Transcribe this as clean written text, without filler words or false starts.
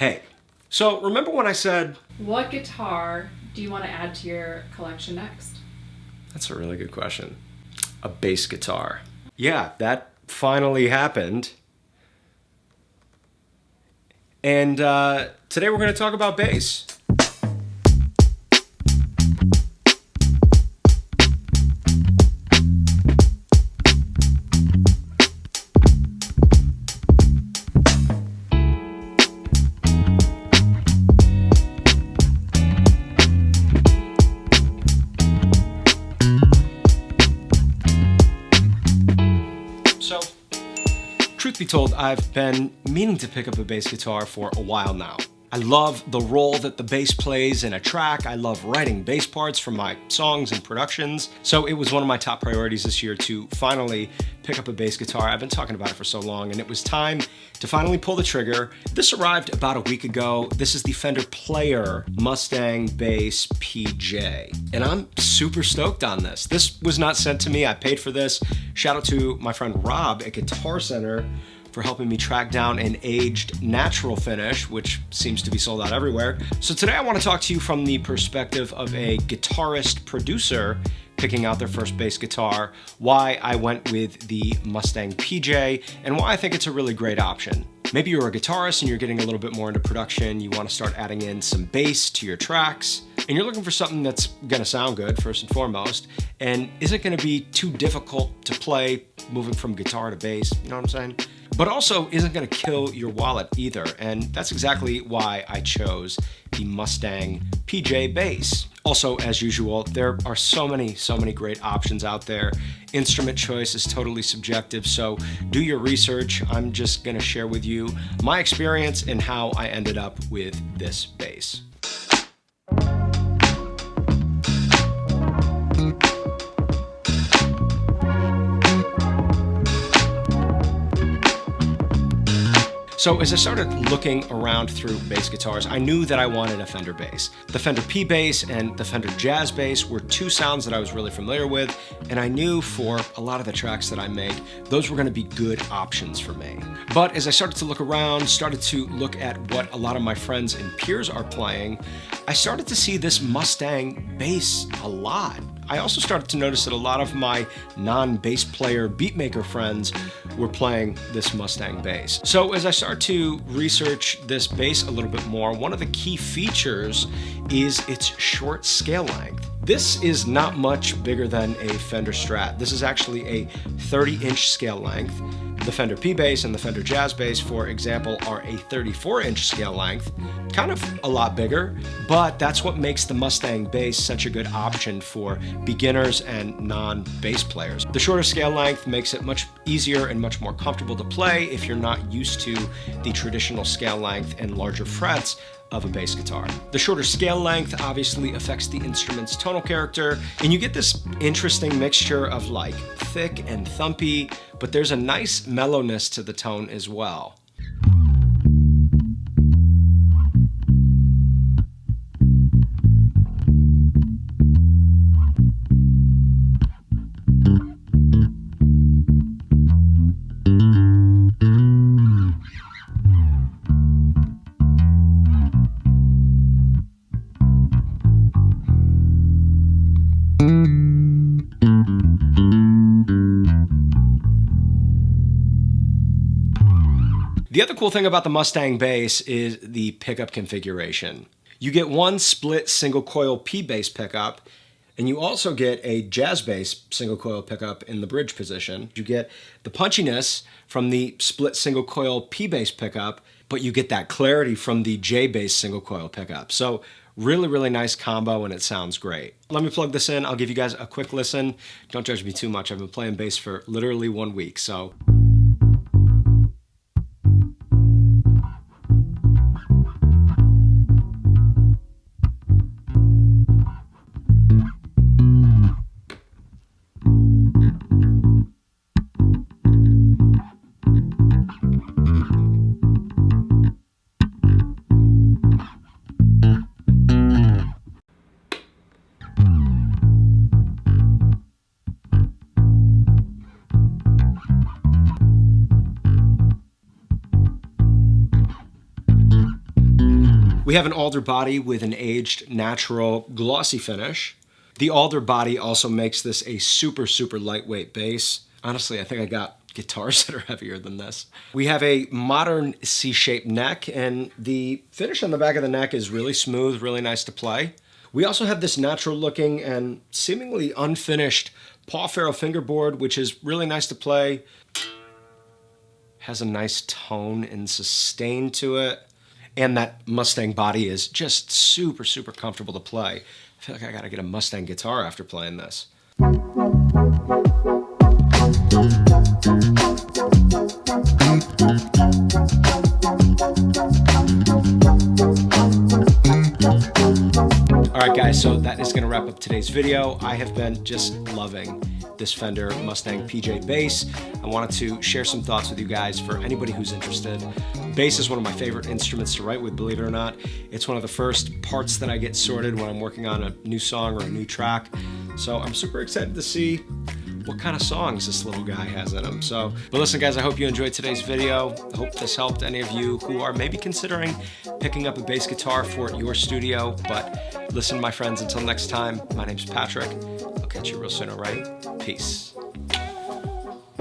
Hey, so remember when I said... What guitar do you want to add to your collection next? That's a really good question. A bass guitar. Yeah, that finally happened. And today we're going to talk about bass. So, truth be told, I've been meaning to pick up a bass guitar for a while now. I love the role that the bass plays in a track. I love writing bass parts for my songs and productions. So it was one of my top priorities this year to finally pick up a bass guitar. I've been talking about it for so long, and it was time to finally pull the trigger. This arrived about a week ago. This is the Fender Player Mustang Bass PJ, and I'm super stoked on this. This was not sent to me. I paid for this. Shout out to my friend Rob at Guitar Center for helping me track down an aged natural finish, which seems to be sold out everywhere. So today I want to talk to you from the perspective of a guitarist producer picking out their first bass guitar, why I went with the Mustang PJ, and why I think it's a really great option. Maybe you're a guitarist and you're getting a little bit more into production, you want to start adding in some bass to your tracks, and you're looking for something that's gonna sound good first and foremost, and isn't gonna be too difficult to play moving from guitar to bass, you know what I'm saying? But also isn't gonna kill your wallet either, and that's exactly why I chose the Mustang PJ bass. Also, as usual, there are so many great options out there. Instrument choice is totally subjective, so do your research. I'm just gonna share with you my experience and how I ended up with this bass. So as I started looking around through bass guitars, I knew that I wanted a Fender bass. The Fender P bass and the Fender Jazz bass were two sounds that I was really familiar with, and I knew for a lot of the tracks that I make, those were gonna be good options for me. But as I started to look around, started to look at what a lot of my friends and peers are playing, I started to see this Mustang bass a lot. I also started to notice that a lot of my non-bass player beatmaker friends were playing this Mustang bass. So as I started to research this bass a little bit more, one of the key features is its short scale length. This is not much bigger than a Fender Strat. This is actually a 30-inch scale length. The Fender P bass and the Fender Jazz bass, for example, are a 34-inch scale length, kind of a lot bigger, but that's what makes the Mustang bass such a good option for beginners and non-bass players. The shorter scale length makes it much easier and much more comfortable to play if you're not used to the traditional scale length and larger frets of a bass guitar. The shorter scale length obviously affects the instrument's tonal character, and you get this interesting mixture of like thick and thumpy, but there's a nice mellowness to the tone as well. The other cool thing about the Mustang bass is the pickup configuration. You get one split single coil P bass pickup, and you also get a Jazz bass single coil pickup in the bridge position. You get the punchiness from the split single coil P bass pickup, but you get that clarity from the J bass single coil pickup. So really nice combo, and it sounds great. Let me plug this in. I'll give you guys a quick listen. Don't judge me too much. I've been playing bass for literally 1 week, so. We have an alder body with an aged natural glossy finish. The alder body also makes this a super, super lightweight bass. Honestly, I think I got guitars that are heavier than this. We have a modern C-shaped neck, and the finish on the back of the neck is really smooth, really nice to play. We also have this natural looking and seemingly unfinished Paul Farrell fingerboard, which is really nice to play. Has a nice tone and sustain to it. And that Mustang body is just super, super comfortable to play. I feel like I gotta get a Mustang guitar after playing this. All right, guys, so that is gonna wrap up today's video. I have been just loving this Fender Mustang PJ bass. I wanted to share some thoughts with you guys for anybody who's interested. Bass is one of my favorite instruments to write with, believe it or not. It's one of the first parts that I get sorted when I'm working on a new song or a new track. So I'm super excited to see what kind of songs this little guy has in him. But listen, guys, I hope you enjoyed today's video. I hope this helped any of you who are maybe considering picking up a bass guitar for your studio. But listen, my friends, until next time, my name's Patrick. I'll catch you real soon, all right? Peace.